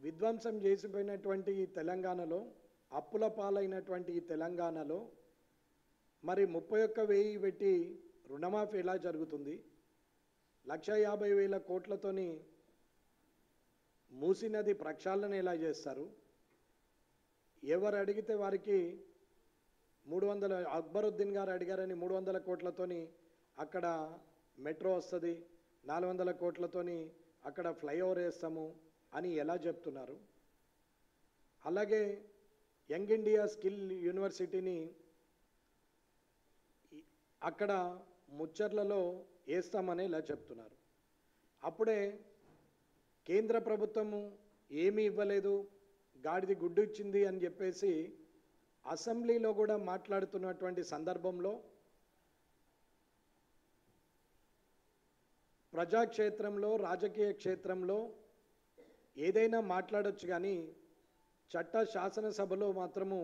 విధ్వంసం చేసిపోయినటువంటి ఈ తెలంగాణలో, అప్పుల పాలైనటువంటి ఈ తెలంగాణలో మరి 31,000 పెట్టి రుణమాఫీ ఎలా జరుగుతుంది? 1,50,000 కోట్లతోని మూసీ నది ప్రక్షాళన ఎలా చేస్తారు? ఎవరు అడిగితే వారికి 300 అక్బరుద్దీన్ గారు అడిగారని 300 కోట్లతోని అక్కడ మెట్రో వస్తుంది, 400 కోట్లతోని అక్కడ ఫ్లైఓవర్ వేస్తాము అని ఎలా చెప్తున్నారు? అలాగే యంగ్ ఇండియా స్కిల్ యూనివర్సిటీని అక్కడ ముచ్చర్లలో వేస్తామని ఇలా చెప్తున్నారు. అప్పుడే కేంద్ర ప్రభుత్వము ఏమీ ఇవ్వలేదు, గాడిది గుడ్డు ఇచ్చింది అని చెప్పేసి అసెంబ్లీలో కూడా మాట్లాడుతున్నటువంటి సందర్భంలో ప్రజాక్షేత్రంలో, రాజకీయ క్షేత్రంలో ఏదైనా మాట్లాడొచ్చు, కానీ శాసనసభలో మాత్రము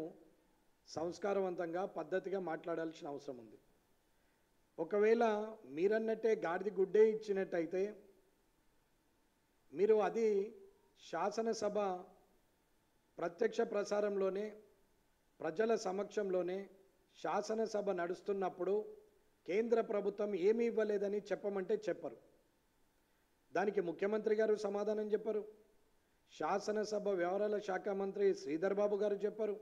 సంస్కారవంతంగా పద్ధతిగా మాట్లాడాల్సిన అవసరం ఉంది. ఒకవేళ మీరన్నట్టే గాడిది గుడ్డే ఇచ్చినట్టయితే మీరు అది శాసనసభ ప్రత్యక్ష ప్రసారంలోనే, ప్రజల సమక్షంలోనే శాసనసభ నడుస్తున్నప్పుడు కేంద్ర ప్రభుత్వం ఏమీ ఇవ్వలేదని చెప్పమంటే చెప్పరు. దానికి ముఖ్యమంత్రి గారు సమాధానం చెప్పరు, శాసనసభ వ్యవహారాల శాఖ మంత్రి శ్రీధర్ బాబు గారు చెప్పరు.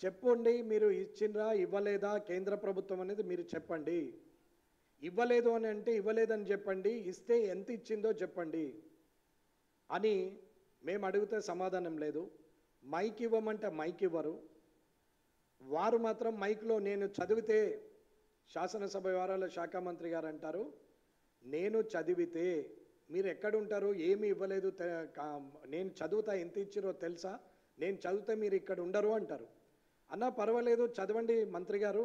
చెప్పండి, మీరు ఇచ్చిండ్రా ఇవ్వలేదా కేంద్ర ప్రభుత్వం అనేది మీరు చెప్పండి. ఇవ్వలేదు అని అంటే ఇవ్వలేదని చెప్పండి, ఇస్తే ఎంత ఇచ్చిందో చెప్పండి అని మేము అడిగితే సమాధానం లేదు. మైక్ ఇవ్వమంటే మైక్ ఇవ్వరు. వారు మాత్రం మైక్లో నేను చదివితే, శాసనసభ వ్యవహారాల శాఖ మంత్రి గారు అంటారు, నేను చదివితే మీరు ఎక్కడుంటారు, ఏమీ ఇవ్వలేదు, నేను చదువుతా ఎంత ఇచ్చిరో తెలుసా, నేను చదివితే మీరు ఇక్కడ ఉండరు అంటారు. అన్నా పర్వాలేదు చదవండి మంత్రి గారు,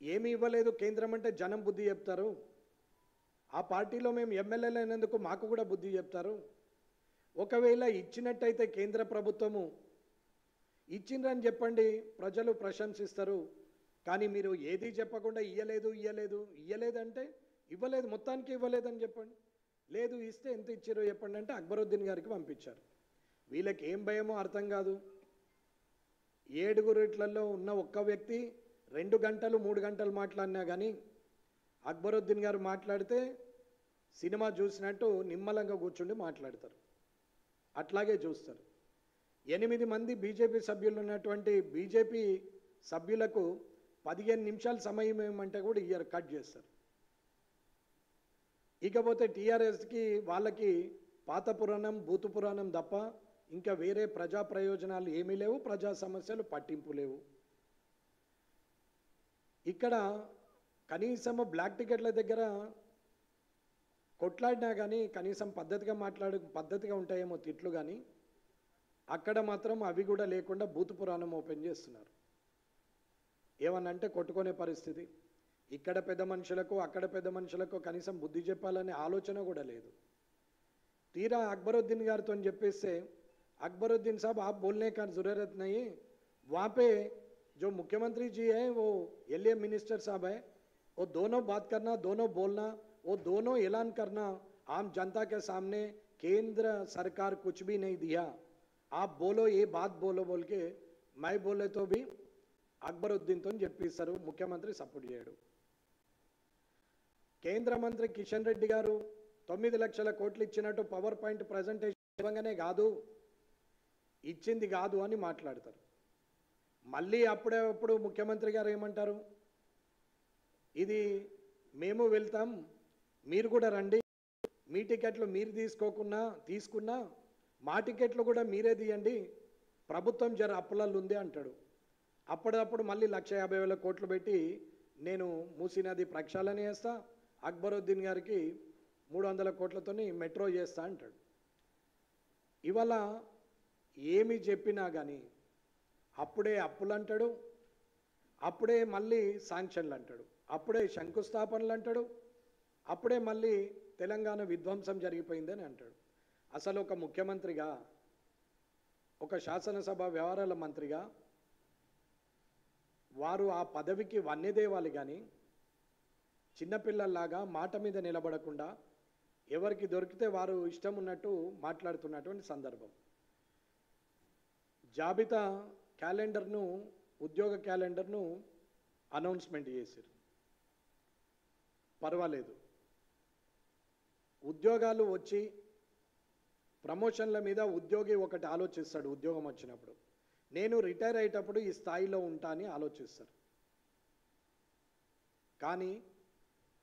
ఏమీ ఇవ్వలేదు కేంద్రం అంటే జనం బుద్ధి చెప్తారు, ఆ పార్టీలో మేము ఎమ్మెల్యేలు అయినందుకు మాకు కూడా బుద్ధి చెప్తారు. ఒకవేళ ఇచ్చినట్టయితే కేంద్ర ప్రభుత్వము ఇచ్చిండ్రని చెప్పండి, ప్రజలు ప్రశంసిస్తారు. కానీ మీరు ఏది చెప్పకుండా ఇయ్యలేదంటే ఇవ్వలేదు, మొత్తానికి ఇవ్వలేదని చెప్పండి. లేదు ఇస్తే ఎంత ఇచ్చారో చెప్పండి అంటే అక్బరుద్దీన్ గారికి పంపించారు. వీళ్ళకి ఏం భయమో అర్థం కాదు. 7 ఉన్న ఒక్క వ్యక్తి 2 గంటలు 3 గంటలు మాట్లాడినా కానీ అక్బరుద్దీన్ గారు మాట్లాడితే సినిమా చూసినట్టు నిమ్మలంగా కూర్చుండి మాట్లాడతారు, అట్లాగే చూస్తారు. 8 మంది బీజేపీ సభ్యులు ఉన్నటువంటి బీజేపీ సభ్యులకు 15 నిమిషాలు సమయం ఏమంటే కూడా ఇయర్ కట్ చేస్తారు. ఇకపోతే టీఆర్ఎస్కి వాళ్ళకి పాత పురాణం భూత పురాణం తప్ప ఇంకా వేరే ప్రజా ప్రయోజనాలు ఏమీ లేవు, ప్రజా సమస్యలు పట్టింపు లేవు. ఇక్కడ కనీసం బ్లాక్ టికెట్ల దగ్గర కొట్లాడినా కానీ కనీసం పద్ధతిగా ఉంటాయేమో తిట్లు, కానీ అక్కడ మాత్రం అవి కూడా లేకుండా భూత పురాణం ఓపెన్ చేస్తున్నారు. ఏమన్నంటే కొట్టుకునే పరిస్థితి. ఇక్కడ పెద్ద మనుషులకు అక్కడ పెద్ద మనుషులకు కనీసం బుద్ధి చెప్పాలనే ఆలోచన కూడా లేదు. తీరా అక్బరుద్దీన్ గారితో చెప్పేస్తే, अकबरुद्दीन साहब आप बोलने का ज़रूरत नहीं है, वहाँ पे जो मुख्यमंत्री जी हैं वो एलए मिनिस्टर साहब है, वो दोनों बात करना, दोनों बोलना, वो दोनों ऐलान करना आम जनता के सामने, केंद्र सरकार कुछ भी नहीं दिया, आप बोलो ये बात बोलो बोल के मैं बोले तो भी అక్బరుద్దీన్ తో చెప్పిస్తారు. ముఖ్యమంత్రి సపోర్ట్ చేయడు. కేంద్ర మంత్రి కిషన్ రెడ్డి గారు 9 లక్షల కోట్లు ఇచ్చినట్టు పవర్ పాయింట్ ప్రెజెంటేషన్ ఇవ్వగానే కాదు, ఇచ్చింది కాదు అని మాట్లాడతారు. మళ్ళీ అప్పుడు ముఖ్యమంత్రి గారు ఏమంటారు, ఇది మేము వెళ్తాం, మీరు కూడా రండి, మీ టికెట్లు మీరు తీసుకున్నా మా టికెట్లు కూడా మీరే తీయండి, ప్రభుత్వం జర అప్పులల్లో ఉంది అంటాడు. అప్పుడప్పుడు మళ్ళీ 1,50,000 కోట్లు పెట్టి నేను మూసీ నది ప్రక్షాళన చేస్తా, అక్బరుద్దీన్ గారికి 300 కోట్లతోని మెట్రో చేస్తా అంటాడు. ఇవాళ ఏమి చెప్పినా కానీ అప్పుడే అప్పులు అంటాడు, అప్పుడే మళ్ళీ శాంక్షన్లు అంటాడు, అప్పుడే శంకుస్థాపనలు అంటాడు, అప్పుడే మళ్ళీ తెలంగాణ విధ్వంసం జరిగిపోయిందని అంటాడు. అసలు ఒక ముఖ్యమంత్రిగా, ఒక శాసనసభ వ్యవహారాల మంత్రిగా వారు ఆ పదవికి వన్నెదేవాలి, కానీ చిన్నపిల్లల్లాగా మాట మీద నిలబడకుండా ఎవరికి దొరికితే వారు ఇష్టం ఉన్నట్టు మాట్లాడుతున్నటువంటి సందర్భం. జాబితా క్యాలెండర్ను, ఉద్యోగ క్యాలెండర్ను అనౌన్స్మెంట్ చేశారు. పర్వాలేదు, ఉద్యోగాలు వచ్చి ప్రమోషన్ల మీద ఉద్యోగి ఒకటి ఆలోచిస్తాడు. ఉద్యోగం వచ్చినప్పుడు నేను రిటైర్ అయ్యేటప్పుడు ఈ స్థాయిలో ఉంటా అని ఆలోచిస్తారు. కానీ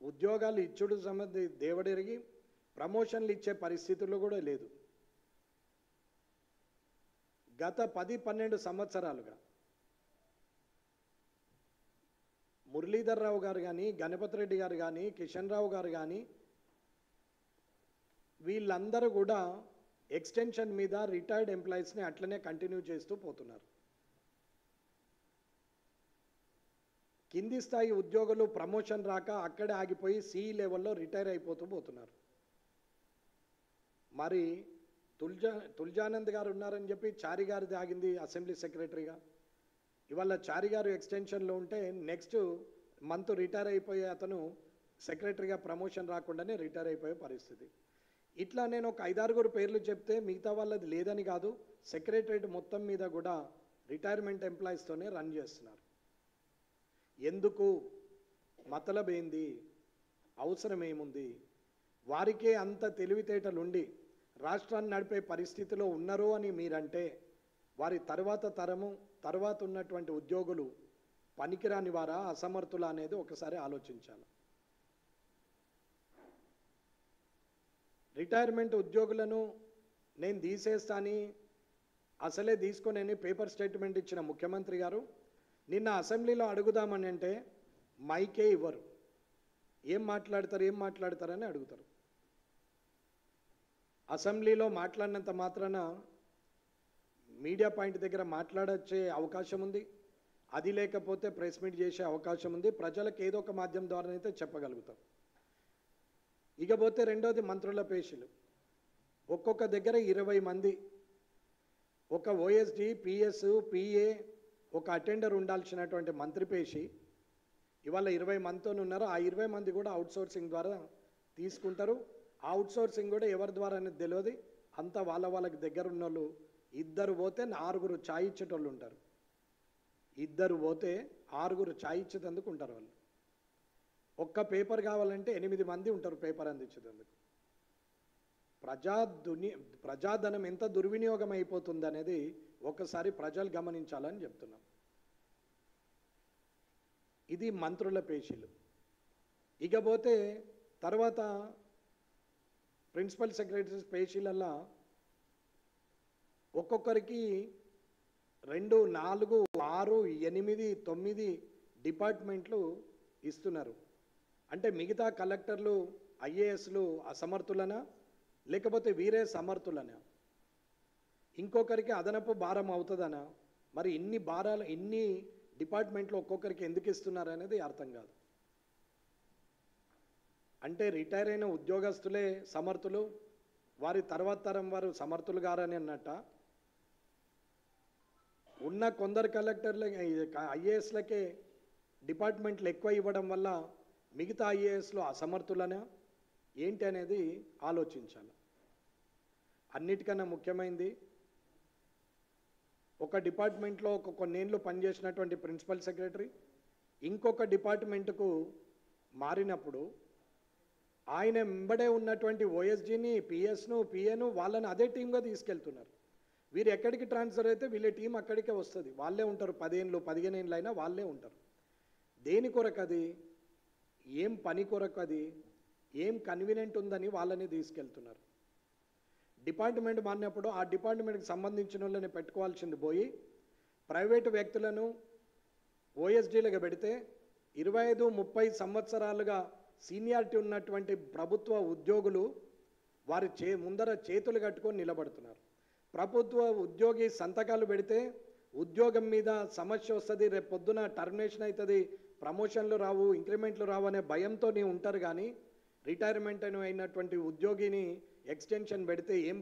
ఉద్యోగాలు ఇచ్చుడు సంబంధి దేవుడెరిగి ప్రమోషన్లు ఇచ్చే పరిస్థితుల్లో కూడా లేదు. గత 10-12 సంవత్సరాలుగా మురళీధర్ రావు గారు కానీ, గణపతి రెడ్డి గారు కానీ, కిషన్ రావు గారు కానీ వీళ్ళందరూ కూడా ఎక్స్టెన్షన్ మీద రిటైర్డ్ ఎంప్లాయీస్ని అట్లనే కంటిన్యూ చేస్తూ పోతున్నారు. కింది స్థాయి ఉద్యోగులు ప్రమోషన్ రాక అక్కడే ఆగిపోయి సిఈ లెవెల్లో రిటైర్ అయిపోతూ పోతున్నారు. మరి తుల్జానంద్ గారు ఉన్నారని చెప్పి చారి గారిది ఆగింది అసెంబ్లీ సెక్రటరీగా. ఇవాళ చారి గారు ఎక్స్టెన్షన్లో ఉంటే నెక్స్ట్ మంత్ రిటైర్ అయిపోయే అతను సెక్రటరీగా ప్రమోషన్ రాకుండానే రిటైర్ అయిపోయే పరిస్థితి. ఇట్లా నేను ఒక 5-6 పేర్లు చెప్తే మిగతా వాళ్ళది లేదని కాదు, సెక్రటరేట్ మొత్తం మీద కూడా రిటైర్మెంట్ ఎంప్లాయీస్తోనే రన్ చేస్తున్నారు. ఎందుకు? మతలబ్ ఏంది? అవసరం ఏముంది? వారికే అంత తెలివితేటలుండి రాష్ట్రాన్ని నడిపే పరిస్థితిలో ఉన్నారు అని మీరంటే వారి తర్వాత ఉన్నటువంటి ఉద్యోగులు పనికిరాని వారా, అసమర్థులా అనేది ఒకసారి ఆలోచించాలి. రిటైర్మెంట్ ఉద్యోగులను నేను తీసేస్తాని అసలే తీసుకొనని పేపర్ స్టేట్మెంట్ ఇచ్చిన ముఖ్యమంత్రి గారు నిన్న అసెంబ్లీలో అడుగుదామని అంటే మైకే ఇవ్వరు. ఏం మాట్లాడతారని అడుగుతారు. అసెంబ్లీలో మాట్లాడినంత మాత్రాన మీడియా పాయింట్ దగ్గర మాట్లాడచ్చే అవకాశం ఉంది. అది లేకపోతే ప్రెస్ మీట్ చేసే అవకాశం ఉంది. ప్రజలకు ఏదో ఒక మాధ్యమం ద్వారానైతే చెప్పగలుగుతాం. ఇకపోతే రెండోది మంత్రుల పేషీలు. ఒక్కొక్క దగ్గర 20 మంది, ఒక ఓఎస్డి, పిఎస్, పిఏ, ఒక అటెండర్ ఉండాల్సినటువంటి మంత్రి పేషి ఇవాళ 20 మందితో ఉన్నారు. ఆ 20 మంది కూడా అవుట్సోర్సింగ్ ద్వారా తీసుకుంటారు. అవుట్సోర్సింగ్ కూడా ఎవరి ద్వారా అనేది తెలియదు. అంతా వాళ్ళకి దగ్గర ఉన్న వాళ్ళు. 2 పోతే 6 ఛాయ్ ఇచ్చేటోళ్ళు ఉంటారు. 2 పోతే 6 ఛాయ్ ఇచ్చేటందుకు ఉంటారు వాళ్ళు. ఒక్క పేపర్ కావాలంటే 8 మంది ఉంటారు పేపర్ అందించేందుకు. ప్రజాధనం ఎంత దుర్వినియోగం అయిపోతుంది అనేది ఒకసారి ప్రజలు గమనించాలని చెప్తున్నాం. ఇది మంత్రుల పేషీలు. ఇకపోతే తర్వాత ప్రిన్సిపల్ సెక్రటరీస్ పేషీలల్లో ఒక్కొక్కరికి 2, 4, 6, 8, 9 డిపార్ట్మెంట్లు ఇస్తున్నారు. అంటే మిగతా కలెక్టర్లు, ఐఏఎస్లు అసమర్థులనా లేకపోతే వీరే సమర్థులనా? ఇంకొకరికి అదనపు భారం అవుతుందనా? మరి ఇన్ని డిపార్ట్మెంట్లు ఒక్కొక్కరికి ఎందుకు ఇస్తున్నారు అనేది అర్థం కాదు. అంటే రిటైర్ అయిన ఉద్యోగస్తులే సమర్థులు, వారి తర్వాత తరం వారు సమర్థులు గారని అన్నట్ట. ఉన్న కొందరు కలెక్టర్లు, ఐఏఎస్లకే డిపార్ట్మెంట్లు ఎక్కువ ఇవ్వడం వల్ల మిగతా ఐఏఎస్లు అసమర్థులనా ఏంటి అనేది ఆలోచించాలి. అన్నిటికన్నా ముఖ్యమైనది, ఒక డిపార్ట్మెంట్లో కొన్నేళ్ళు పనిచేసినటువంటి ప్రిన్సిపల్ సెక్రటరీ ఇంకొక డిపార్ట్మెంట్కు మారినప్పుడు ఆయన వెంబడే ఉన్నటువంటి ఓఎస్జీని, పిఎస్ను, పిఏను వాళ్ళని అదే టీంగా తీసుకెళ్తున్నారు. వీరు ఎక్కడికి ట్రాన్స్ఫర్ అయితే వీళ్ళ టీం అక్కడికే వస్తుంది. వాళ్ళే ఉంటారు. 10 ఏళ్ళు 15 ఏళ్ళు అయినా వాళ్ళే ఉంటారు. దేని కొరకు అది? ఏం పని కొరకు అది? ఏం కన్వీనియంట్ ఉందని వాళ్ళని తీసుకెళ్తున్నారు. డిపార్ట్మెంట్ మారినప్పుడు ఆ డిపార్ట్మెంట్కి సంబంధించిన వాళ్ళని పెట్టుకోవాల్సింది పోయి ప్రైవేటు వ్యక్తులను ఓఎస్డీలుగా పెడితే 25-30 సంవత్సరాలుగా సీనియారిటీ ఉన్నటువంటి ప్రభుత్వ ఉద్యోగులు వారి ముందర చేతులు కట్టుకొని నిలబడుతున్నారు. ప్రభుత్వ ఉద్యోగి సంతకాలు పెడితే ఉద్యోగం మీద సమస్య వస్తుంది, రేపు పొద్దున టర్మినేషన్ అవుతుంది, ప్రమోషన్లు రావు, ఇంక్రిమెంట్లు రావు అనే భయంతో ఉంటారు. కానీ రిటైర్మెంట్ అయినటువంటి ఉద్యోగిని ఎక్స్టెన్షన్ పెడితే ఏం